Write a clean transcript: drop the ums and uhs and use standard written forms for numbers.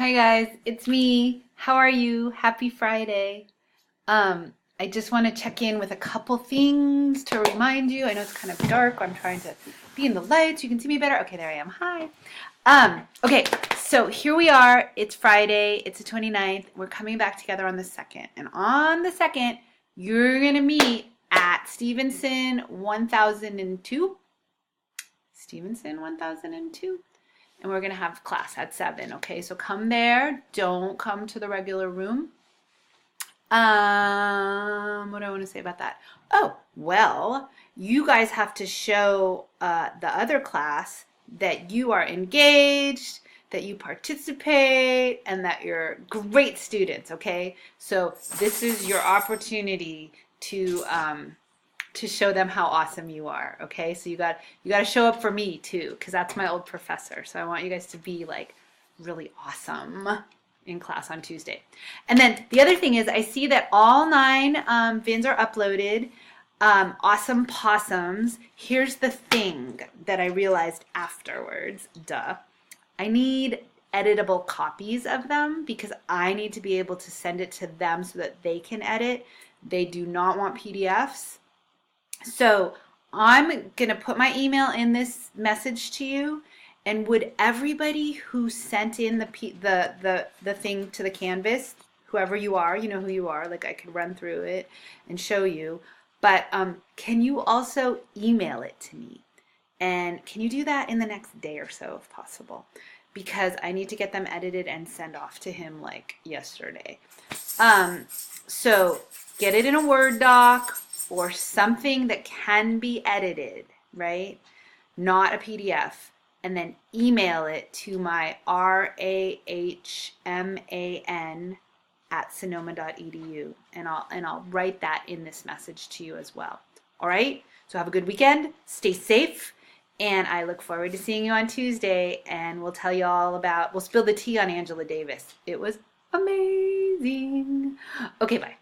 Hi guys, it's me. How are you? Happy Friday. I just want to check in with a couple things to remind you. I know it's kind of dark. I'm trying to be in the light so you can see me better. Okay, there I am. Hi. Okay, so here we are. It's Friday. It's the 29th. We're coming back together on the 2nd. And on the 2nd, you're going to meet at Stevenson 1002. Stevenson 1002. And we're going to have class at 7, okay? So come there. Don't come to the regular room. What do I want to say about that? Oh, well, you guys have to show the other class that you are engaged, that you participate, and that you're great students, okay? So this is your opportunity to show them how awesome you are, okay? So you got to show up for me too, because that's my old professor. So I want you guys to be like really awesome in class on Tuesday. And then the other thing is I see that all 9 VINs are uploaded. Awesome possums. Here's the thing that I realized afterwards. Duh. I need editable copies of them because I need to be able to send it to them so that they can edit. They do not want PDFs. So I'm going to put my email in this message to you. And would everybody who sent in the thing to the Canvas, whoever you are, you know who you are, like I could run through it and show you, but can you also email it to me? And can you do that in the next day or so if possible? Because I need to get them edited and send off to him like yesterday. So get it in a Word doc or something that can be edited, right? Not a PDF. And then email it to my rahman@sonoma.edu, and I'll write that in this message to you as well. All right? So have a good weekend. Stay safe. And I look forward to seeing you on Tuesday, and we'll spill the tea on Angela Davis. It was amazing. Okay, bye.